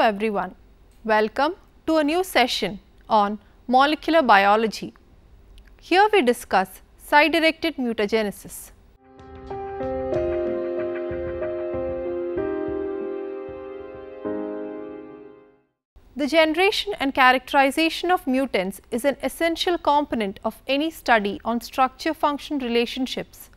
everyone. Welcome to a new session on molecular biology. Here we discuss site-directed mutagenesis. The generation and characterization of mutants is an essential component of any study on structure-function relationships.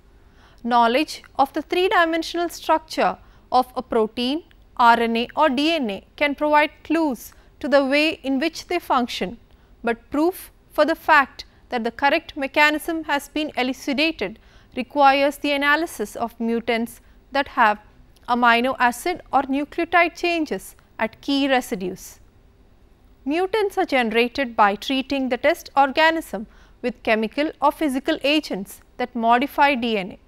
Knowledge of the three-dimensional structure of a protein, RNA or DNA can provide clues to the way in which they function, but proof for the fact that the correct mechanism has been elucidated requires the analysis of mutants that have amino acid or nucleotide changes at key residues. Mutants are generated by treating the test organism with chemical or physical agents that modify DNA.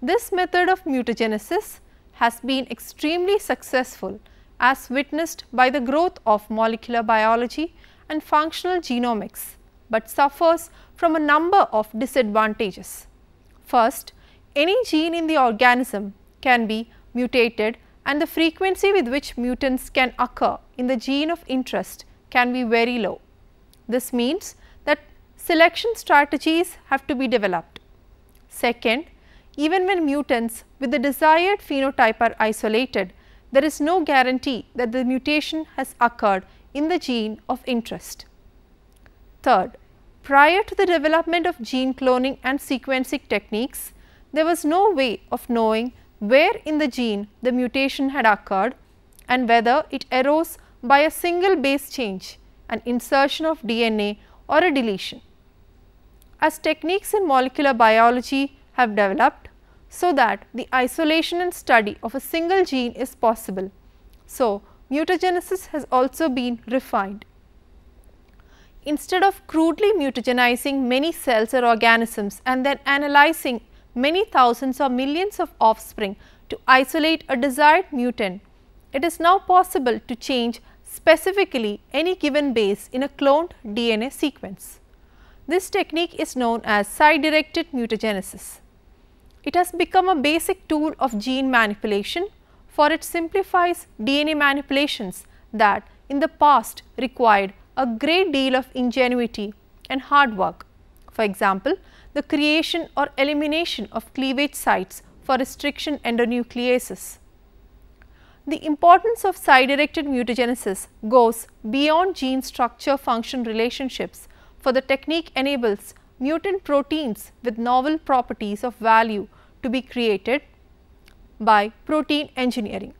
This method of mutagenesis has been extremely successful as witnessed by the growth of molecular biology and functional genomics, but suffers from a number of disadvantages. First, any gene in the organism can be mutated and the frequency with which mutants can occur in the gene of interest can be very low. This means that selection strategies have to be developed. Second, even when mutants with the desired phenotype are isolated, there is no guarantee that the mutation has occurred in the gene of interest. Third, prior to the development of gene cloning and sequencing techniques, there was no way of knowing where in the gene the mutation had occurred and whether it arose by a single base change, an insertion of DNA or a deletion. As techniques in molecular biology have developed so that the isolation and study of a single gene is possible, so mutagenesis has also been refined. Instead of crudely mutagenizing many cells or organisms and then analyzing many thousands or millions of offspring to isolate a desired mutant, it is now possible to change specifically any given base in a cloned DNA sequence. This technique is known as site-directed mutagenesis. It has become a basic tool of gene manipulation, for it simplifies DNA manipulations that in the past required a great deal of ingenuity and hard work. For example, the creation or elimination of cleavage sites for restriction endonucleases. The importance of site-directed mutagenesis goes beyond gene structure-function relationships, for the technique enables mutant proteins with novel properties of value to be created by protein engineering.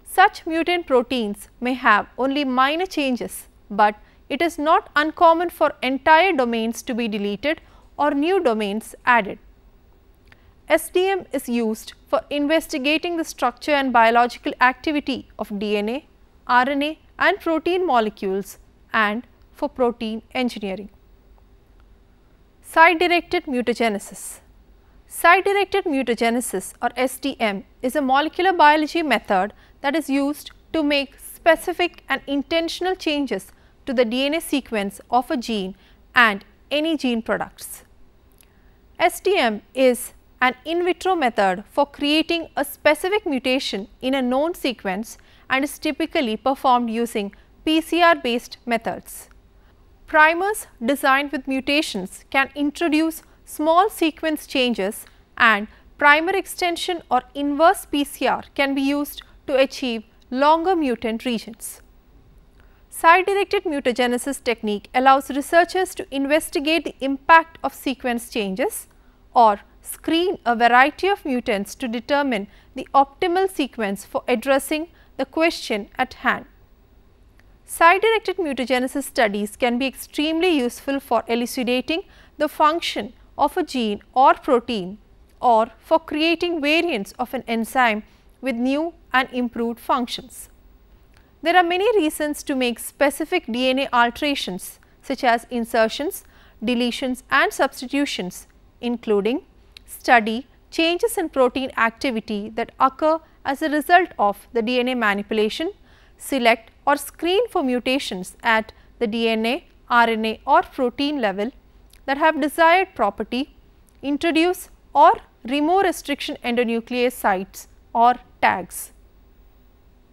Such mutant proteins may have only minor changes, but it is not uncommon for entire domains to be deleted or new domains added. SDM is used for investigating the structure and biological activity of DNA, RNA and protein molecules and for protein engineering. Site-directed mutagenesis. Site-directed mutagenesis or SDM is a molecular biology method that is used to make specific and intentional changes to the DNA sequence of a gene and any gene products. SDM is an in vitro method for creating a specific mutation in a known sequence and is typically performed using PCR based methods. Primers designed with mutations can introduce small sequence changes, and primer extension or inverse PCR can be used to achieve longer mutant regions. Site-directed mutagenesis technique allows researchers to investigate the impact of sequence changes or screen a variety of mutants to determine the optimal sequence for addressing the question at hand. Site-directed mutagenesis studies can be extremely useful for elucidating the function of a gene or protein or for creating variants of an enzyme with new and improved functions. There are many reasons to make specific DNA alterations such as insertions, deletions and substitutions, including study changes in protein activity that occur as a result of the DNA manipulation, select or screen for mutations at the DNA, RNA or protein level that have desired property, introduce or remove restriction endonuclease sites or tags.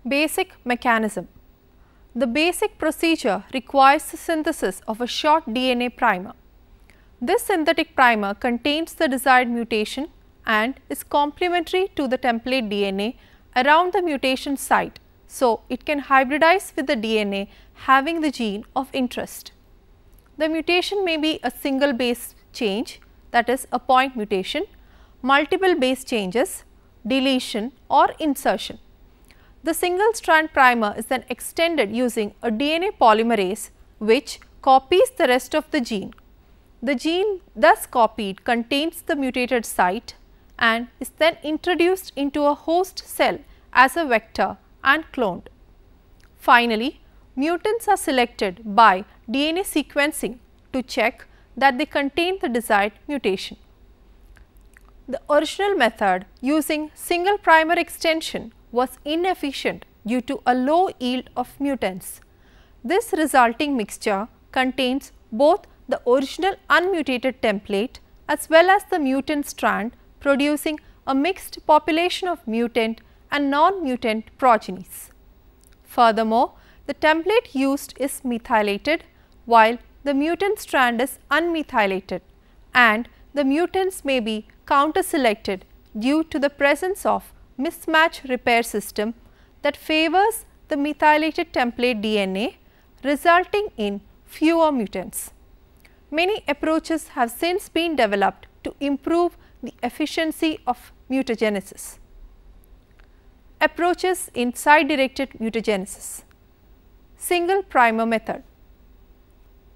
Basic mechanism. The basic procedure requires the synthesis of a short DNA primer. This synthetic primer contains the desired mutation and is complementary to the template DNA around the mutation site, so it can hybridize with the DNA having the gene of interest. The mutation may be a single base change, that is a point mutation, multiple base changes, deletion or insertion. The single strand primer is then extended using a DNA polymerase which copies the rest of the gene. The gene thus copied contains the mutated site and is then introduced into a host cell as a vector and cloned. Finally, mutants are selected by DNA sequencing to check that they contain the desired mutation. The original method using single primer extension was inefficient due to a low yield of mutants. This resulting mixture contains both the original unmutated template as well as the mutant strand, producing a mixed population of mutant and non-mutant progenies. Furthermore, the template used is methylated while the mutant strand is unmethylated, and the mutants may be counter-selected due to the presence of mismatch repair system that favors the methylated template DNA, resulting in fewer mutants. Many approaches have since been developed to improve the efficiency of mutagenesis. Approaches in site-directed mutagenesis. Single primer method.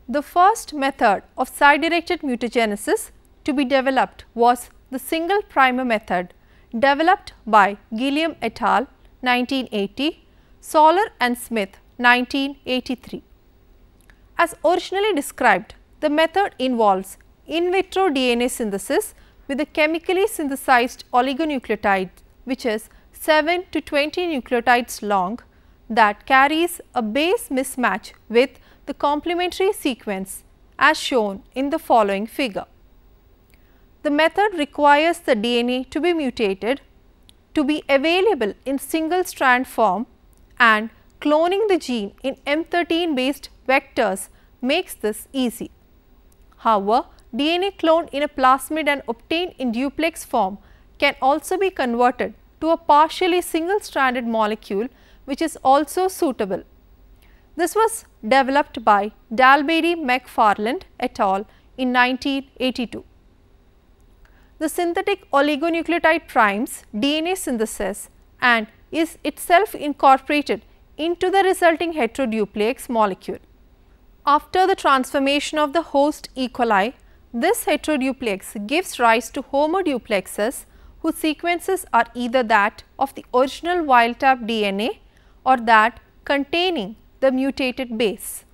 The first method of site-directed mutagenesis to be developed was the single primer method developed by Gilliam et al. 1980, Soler and Smith 1983. As originally described, the method involves in vitro DNA synthesis with a chemically synthesized oligonucleotide which is 7 to 20 nucleotides long that carries a base mismatch with the complementary sequence as shown in the following figure. The method requires the DNA to be mutated, to be available in single strand form, and cloning the gene in M13 based vectors makes this easy. However, DNA cloned in a plasmid and obtained in duplex form can also be converted to a partially single stranded molecule which is also suitable. This was developed by Dalbeatty McFarland et al. In 1982. The synthetic oligonucleotide primes DNA synthesis and is itself incorporated into the resulting heteroduplex molecule. After the transformation of the host E. coli, this heteroduplex gives rise to homoduplexes whose sequences are either that of the original wild type DNA or that containing the mutated base.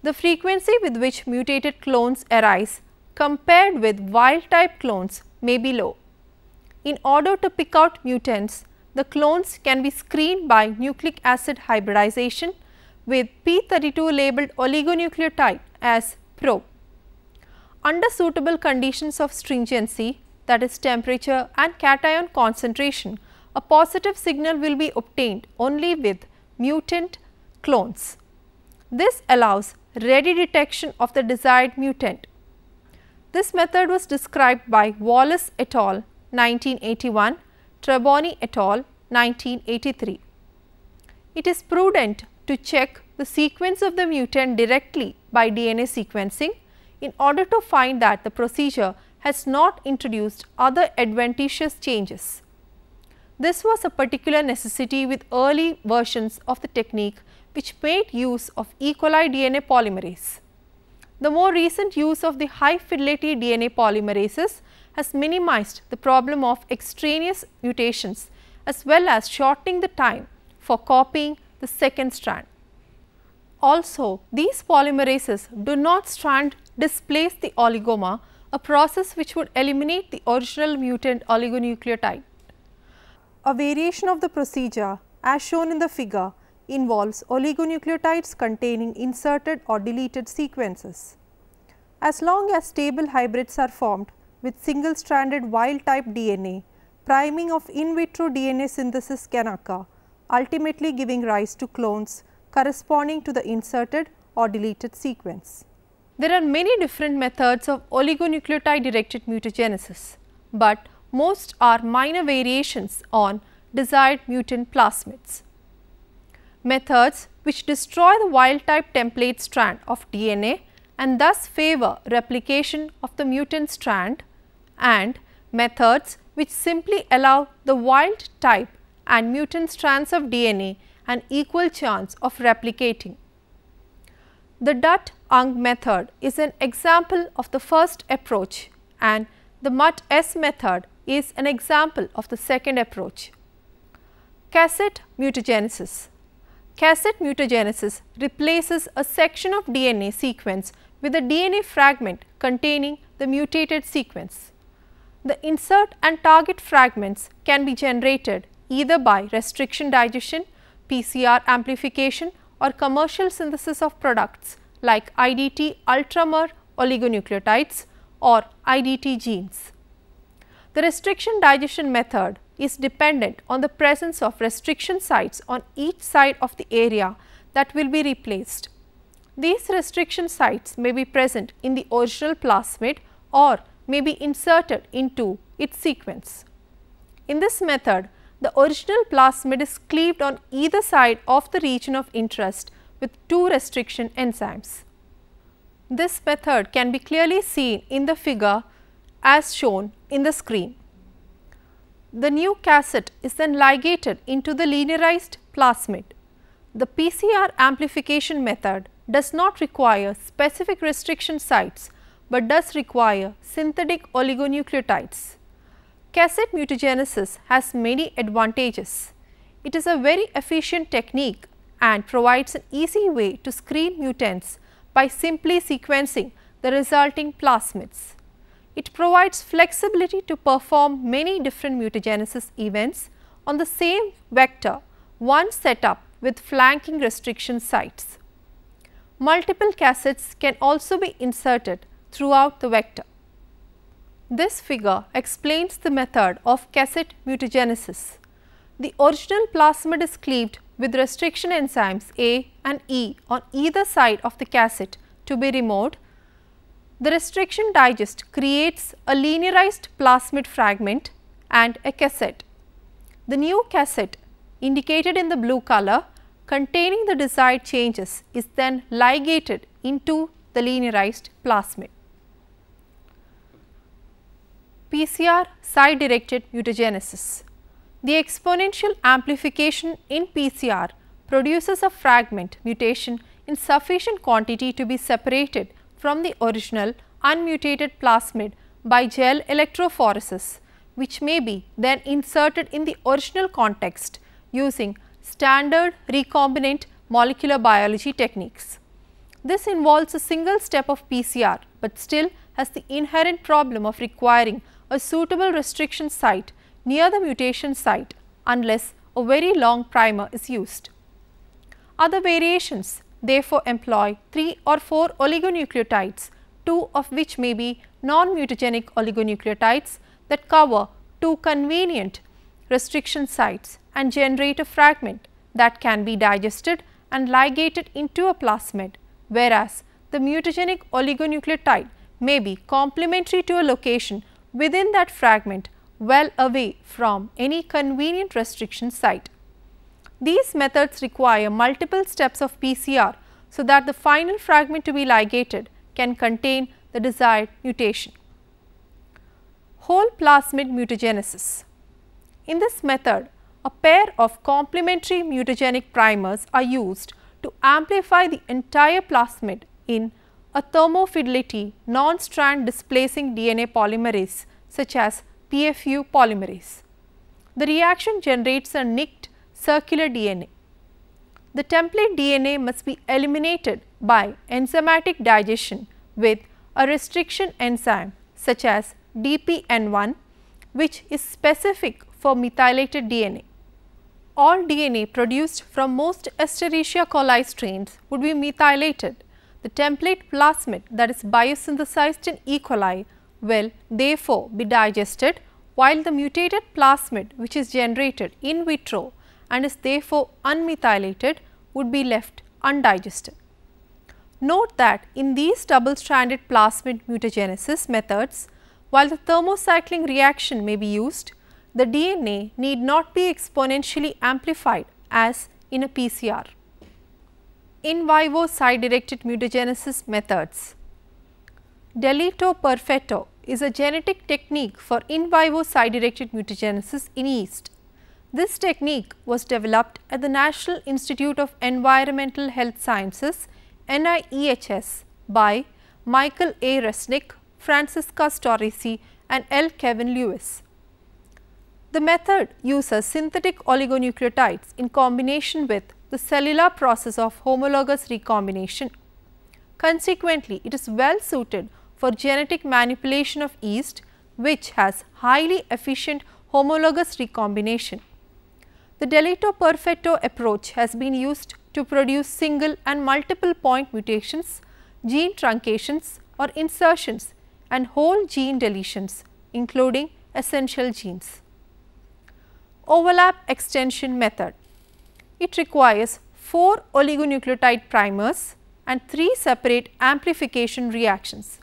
The frequency with which mutated clones arise compared with wild type clones may be low. In order to pick out mutants, the clones can be screened by nucleic acid hybridization with P32 labeled oligonucleotide as probe. Under suitable conditions of stringency, that is temperature and cation concentration, a positive signal will be obtained only with mutant clones. This allows ready detection of the desired mutant. This method was described by Wallace et al. 1981, Treboni et al. 1983. It is prudent to check the sequence of the mutant directly by DNA sequencing in order to find that the procedure has not introduced other adventitious changes. This was a particular necessity with early versions of the technique which made use of E. coli DNA polymerase. The more recent use of the high fidelity DNA polymerases has minimized the problem of extraneous mutations as well as shortening the time for copying the second strand. Also, these polymerases do not strand displace the oligomer, a process which would eliminate the original mutant oligonucleotide. A variation of the procedure as shown in the figure involves oligonucleotides containing inserted or deleted sequences. As long as stable hybrids are formed with single stranded wild type DNA, priming of in vitro DNA synthesis can occur ultimately giving rise to clones corresponding to the inserted or deleted sequence. There are many different methods of oligonucleotide directed mutagenesis, but most are minor variations on desired mutant plasmids. Methods which destroy the wild type template strand of DNA and thus favor replication of the mutant strand, and methods which simply allow the wild type and mutant strands of DNA an equal chance of replicating. The Dutt-Ung method is an example of the first approach, and the Mutt-S method is an example of the second approach. Cassette mutagenesis. Cassette mutagenesis replaces a section of DNA sequence with a DNA fragment containing the mutated sequence. The insert and target fragments can be generated either by restriction digestion, PCR amplification, or commercial synthesis of products like IDT ultramer oligonucleotides or IDT genes. The restriction digestion method is dependent on the presence of restriction sites on each side of the area that will be replaced. These restriction sites may be present in the original plasmid or may be inserted into its sequence. In this method, the original plasmid is cleaved on either side of the region of interest with two restriction enzymes. This method can be clearly seen in the figure as shown in the screen. The new cassette is then ligated into the linearized plasmid. The PCR amplification method does not require specific restriction sites, but does require synthetic oligonucleotides. Cassette mutagenesis has many advantages. It is a very efficient technique and provides an easy way to screen mutants by simply sequencing the resulting plasmids. It provides flexibility to perform many different mutagenesis events on the same vector once set up with flanking restriction sites. Multiple cassettes can also be inserted throughout the vector. This figure explains the method of cassette mutagenesis. The original plasmid is cleaved with restriction enzymes A and E on either side of the cassette to be removed. The restriction digest creates a linearized plasmid fragment and a cassette. The new cassette, indicated in the blue color, containing the desired changes, is then ligated into the linearized plasmid. PCR site-directed mutagenesis. The exponential amplification in PCR produces a fragment mutation in sufficient quantity to be separated from the original unmutated plasmid by gel electrophoresis, which may be then inserted in the original context using standard recombinant molecular biology techniques. This involves a single step of PCR, but still has the inherent problem of requiring a suitable restriction site near the mutation site unless a very long primer is used. Other variations therefore employ 3 or 4 oligonucleotides, 2 of which may be non-mutagenic oligonucleotides that cover 2 convenient restriction sites and generate a fragment that can be digested and ligated into a plasmid, whereas the mutagenic oligonucleotide may be complementary to a location within that fragment well away from any convenient restriction site. These methods require multiple steps of PCR so that the final fragment to be ligated can contain the desired mutation. Whole plasmid mutagenesis. In this method, a pair of complementary mutagenic primers are used to amplify the entire plasmid in a thermofidelity non-strand displacing DNA polymerase such as PFU polymerase. The reaction generates a nicked circular DNA. The template DNA must be eliminated by enzymatic digestion with a restriction enzyme such as DPN1, which is specific for methylated DNA. All DNA produced from most Escherichia coli strains would be methylated. The template plasmid that is biosynthesized in E. coli will therefore be digested, while the mutated plasmid which is generated in vitro and is therefore unmethylated would be left undigested. Note that in these double-stranded plasmid mutagenesis methods, while the thermocycling reaction may be used, the DNA need not be exponentially amplified as in a PCR. In vivo side-directed mutagenesis methods. Delito perfetto is a genetic technique for in vivo side-directed mutagenesis in yeast. This technique was developed at the National Institute of Environmental Health Sciences NIEHS by Michael A. Resnick, Francisca Storesi and L. Kevin Lewis. The method uses synthetic oligonucleotides in combination with the cellular process of homologous recombination. Consequently, it is well suited for genetic manipulation of yeast, which has highly efficient homologous recombination. The Delito perfetto approach has been used to produce single and multiple point mutations, gene truncations or insertions and whole gene deletions, including essential genes. Overlap extension method. It requires 4 oligonucleotide primers and 3 separate amplification reactions.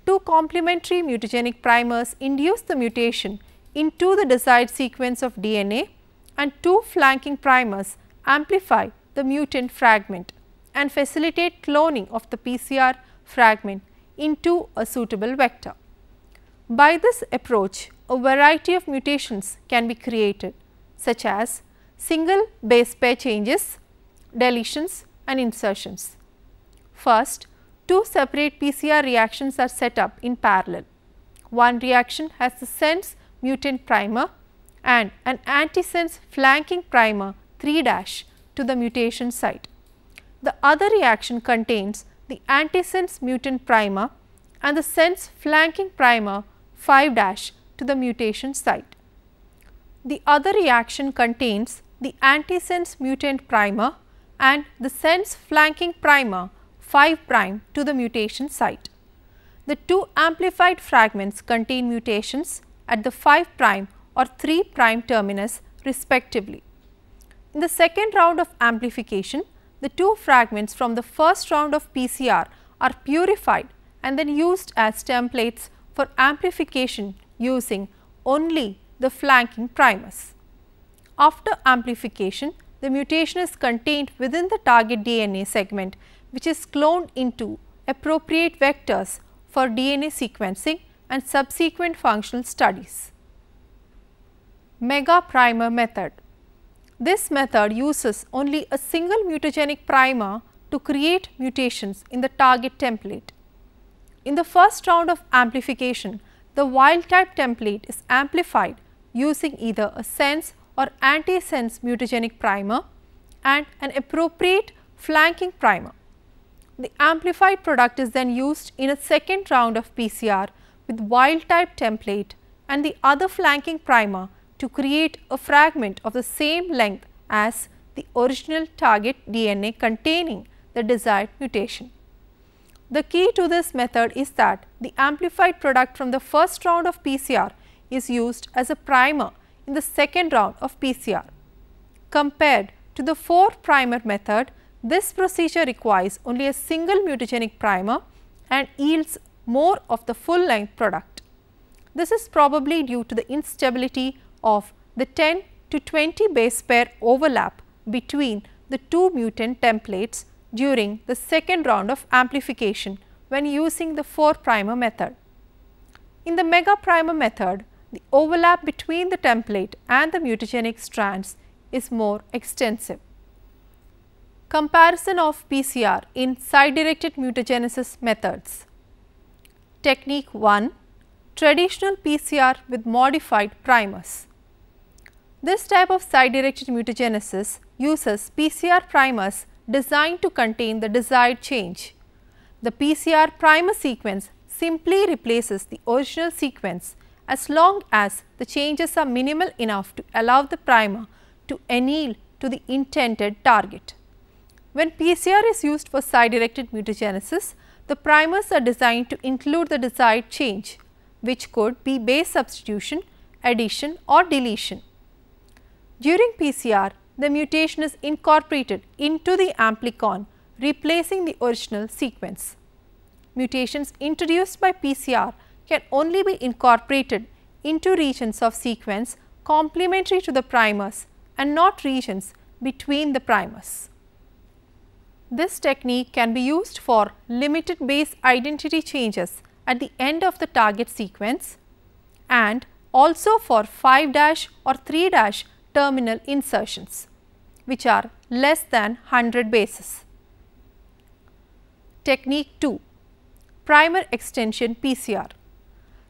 2 complementary mutagenic primers induce the mutation into the desired sequence of DNA and 2 flanking primers amplify the mutant fragment and facilitate cloning of the PCR fragment into a suitable vector. By this approach, a variety of mutations can be created, such as single base pair changes, deletions and insertions. First, 2 separate PCR reactions are set up in parallel. One reaction has the sense mutant primer and an antisense flanking primer 3' to the mutation site. The other reaction contains the antisense mutant primer and the sense flanking primer 5' to the mutation site. The other reaction contains the antisense mutant primer and the sense flanking primer 5' to the mutation site. The 2 amplified fragments contain mutations at the 5' or 3' terminus respectively. In the second round of amplification, the 2 fragments from the first round of PCR are purified and then used as templates for amplification using only the flanking primers. After amplification, the mutation is contained within the target DNA segment, which is cloned into appropriate vectors for DNA sequencing and subsequent functional studies. Mega primer method. This method uses only a single mutagenic primer to create mutations in the target template. In the first round of amplification, the wild type template is amplified using either a sense or antisense mutagenic primer and an appropriate flanking primer. The amplified product is then used in a second round of PCR with wild type template and the other flanking primer to create a fragment of the same length as the original target DNA containing the desired mutation. The key to this method is that the amplified product from the first round of PCR is used as a primer in the second round of PCR. Compared to the 4 primer method, this procedure requires only a single mutagenic primer and yields more of the full length product. This is probably due to the instability of the 10 to 20 base pair overlap between the 2 mutant templates during the second round of amplification when using the 4 primer method. In the mega primer method, the overlap between the template and the mutagenic strands is more extensive. Comparison of PCR in side-directed mutagenesis methods. Technique 1. Traditional PCR with modified primers. This type of side-directed mutagenesis uses PCR primers designed to contain the desired change. The PCR primer sequence simply replaces the original sequence as long as the changes are minimal enough to allow the primer to anneal to the intended target. When PCR is used for side-directed mutagenesis, the primers are designed to include the desired change, which could be base substitution, addition or deletion. During PCR, the mutation is incorporated into the amplicon, replacing the original sequence. Mutations introduced by PCR can only be incorporated into regions of sequence complementary to the primers and not regions between the primers. This technique can be used for limited base identity changes at the end of the target sequence and also for 5' or 3' terminal insertions, which are less than 100 bases. Technique 2. Primer extension PCR.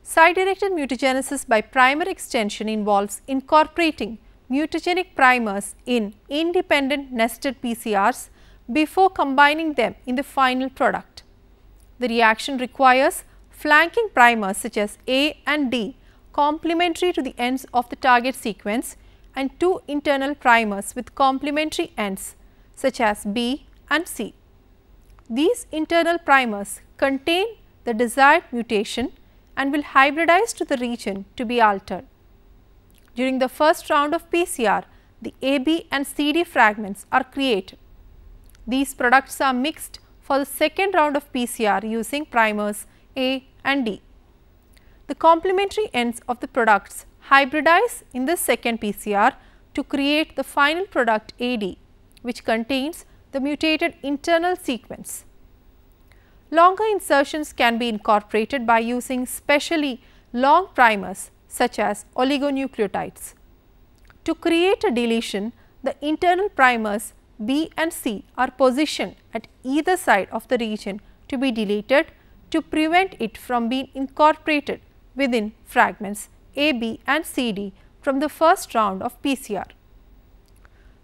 Site-directed mutagenesis by primer extension involves incorporating mutagenic primers in independent nested PCRs before combining them in the final product. The reaction requires flanking primers such as A and D complementary to the ends of the target sequence and two internal primers with complementary ends such as B and C. These internal primers contain the desired mutation and will hybridize to the region to be altered. During the first round of PCR, the AB and CD fragments are created. These products are mixed for the second round of PCR using primers A and D. The complementary ends of the products hybridize in the second PCR to create the final product AD, which contains the mutated internal sequence. Longer insertions can be incorporated by using specially long primers such as oligonucleotides. To create a deletion, the internal primers B and C are positioned at either side of the region to be deleted to prevent it from being incorporated within fragments A, B and C, D from the first round of PCR.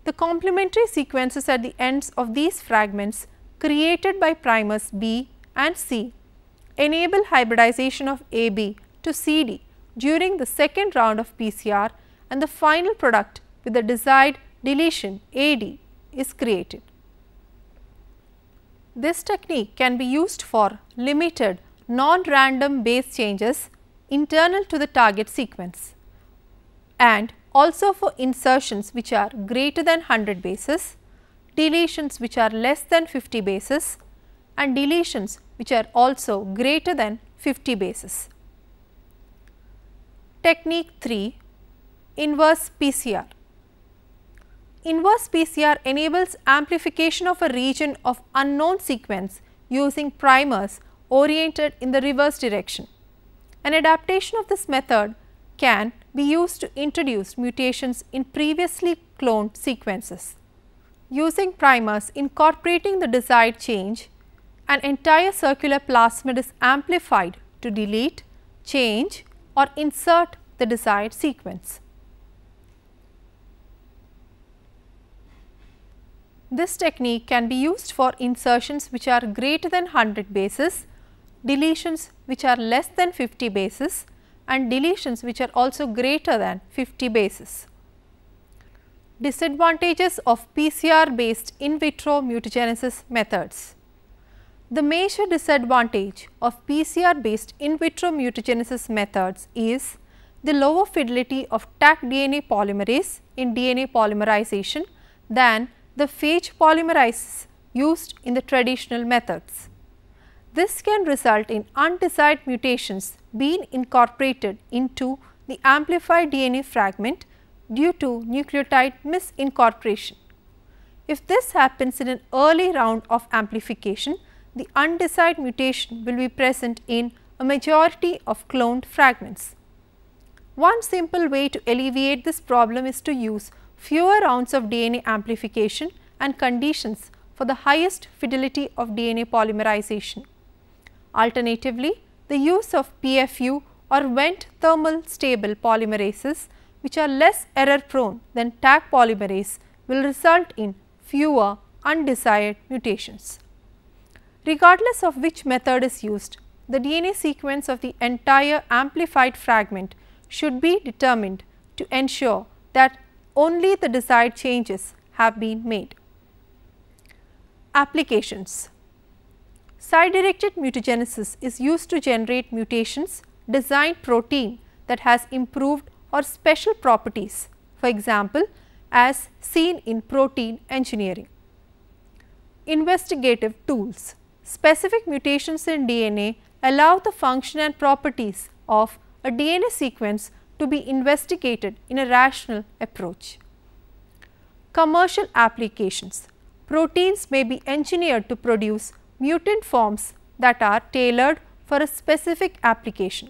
The complementary sequences at the ends of these fragments created by primers B and C enable hybridization of AB to CD during the second round of PCR, and the final product with the desired deletion AD is created. This technique can be used for limited non-random base changes internal to the target sequence and also for insertions which are greater than 100 bases, deletions which are less than 50 bases and deletions which are also greater than 50 bases. Technique 3. Inverse PCR. Inverse PCR enables amplification of a region of unknown sequence using primers oriented in the reverse direction. An adaptation of this method can be used to introduce mutations in previously cloned sequences. Using primers incorporating the desired change, an entire circular plasmid is amplified to delete, change or insert the desired sequence. This technique can be used for insertions which are greater than 100 bases, deletions which are less than 50 bases and deletions which are also greater than 50 bases. Disadvantages of PCR based in vitro mutagenesis methods. The major disadvantage of PCR based in vitro mutagenesis methods is the lower fidelity of Taq DNA polymerase in DNA polymerization than the phage polymerases used in the traditional methods. This can result in undesired mutations being incorporated into the amplified DNA fragment due to nucleotide misincorporation. If this happens in an early round of amplification, the undesired mutation will be present in a majority of cloned fragments. One simple way to alleviate this problem is to use fewer rounds of DNA amplification and conditions for the highest fidelity of DNA polymerization. Alternatively, the use of PFU or vent thermal stable polymerases, which are less error prone than Taq polymerase, will result in fewer undesired mutations. Regardless of which method is used, the DNA sequence of the entire amplified fragment should be determined to ensure that only the desired changes have been made. Applications. Site-directed mutagenesis is used to generate mutations designed protein that has improved or special properties. For example, as seen in protein engineering. Investigative tools. Specific mutations in DNA allow the function and properties of a DNA sequence to be investigated in a rational approach. Commercial applications. Proteins may be engineered to produce mutant forms that are tailored for a specific application.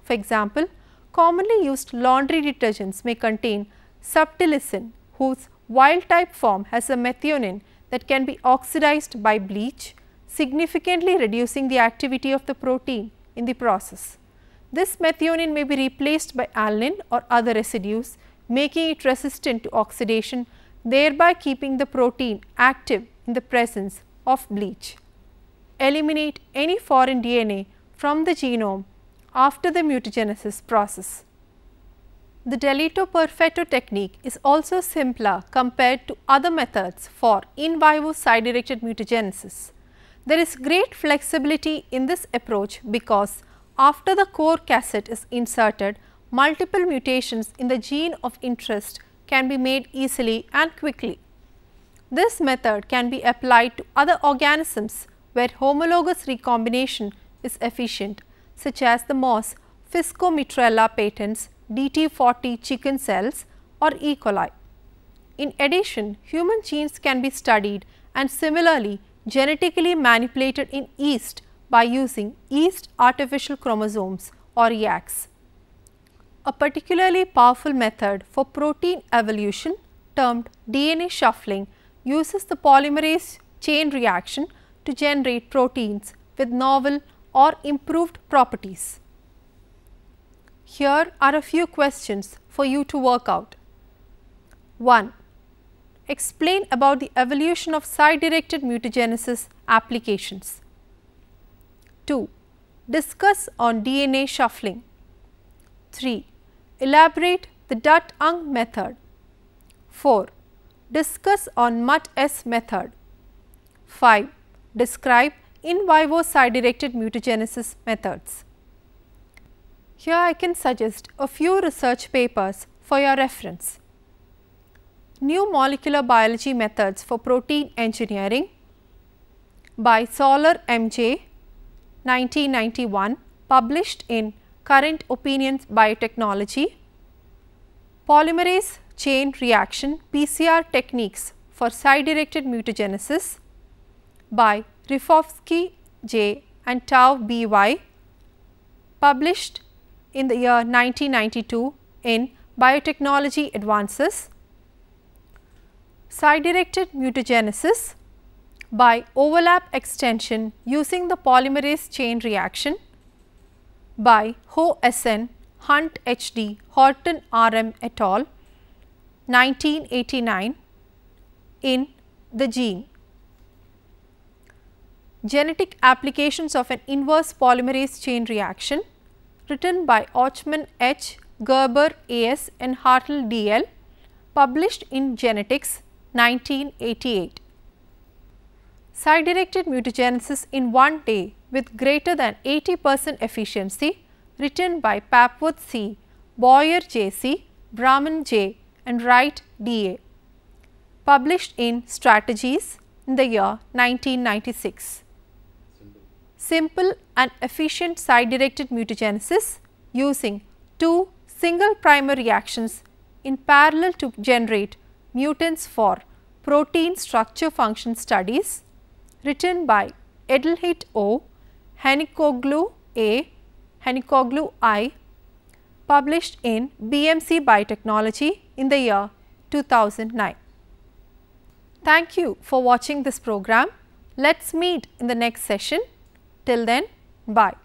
For example, commonly used laundry detergents may contain subtilisin, whose wild type form has a methionine that can be oxidized by bleach, significantly reducing the activity of the protein in the process. This methionine may be replaced by alanine or other residues, making it resistant to oxidation, thereby keeping the protein active in the presence of bleach. Eliminate any foreign DNA from the genome after the mutagenesis process. The Delito Perfetto technique is also simpler compared to other methods for in vivo site-directed mutagenesis. There is great flexibility in this approach because after the core cassette is inserted, multiple mutations in the gene of interest can be made easily and quickly. This method can be applied to other organisms where homologous recombination is efficient, such as the moss Physcomitrella patens, DT40 chicken cells or E. coli. In addition, human genes can be studied and similarly genetically manipulated in yeast by using yeast artificial chromosomes or YACs. A particularly powerful method for protein evolution, termed DNA shuffling, uses the polymerase chain reaction to generate proteins with novel or improved properties. Here are a few questions for you to work out. 1. Explain about the evolution of site-directed mutagenesis applications. 2. Discuss on DNA shuffling. 3. Elaborate the Dutt-Ung method. 4. Discuss on MUT-S method. 5. Describe in vivo site-directed mutagenesis methods. Here I can suggest a few research papers for your reference. New Molecular Biology Methods for Protein Engineering by Soler M.J. 1991, published in Current Opinions Biotechnology. Polymerase Chain Reaction PCR Techniques for Site-Directed Mutagenesis by Rifovsky J. and Tao B.Y., published in the year 1992 in Biotechnology Advances. Site-directed mutagenesis by overlap extension using the polymerase chain reaction by Ho S.N., Hunt H.D., Horton R.M. et al. 1989 in The Gene. Genetic applications of an inverse polymerase chain reaction, written by Ochman H., Gerber A.S. and Hartle D.L., published in Genetics 1988. Site-directed mutagenesis in one day with greater than 80% efficiency, written by Papworth C., Boyer J.C., Brahman J. and Wright D.A., published in Strategies in the year 1996. Simple and efficient site-directed mutagenesis using two single primer reactions in parallel to generate mutants for protein structure function studies, written by Edelheit O., Hanikoglou A., Hanikoglou I., published in BMC Biotechnology in the year 2009. Thank you for watching this program. Let's meet in the next session. Till then, bye.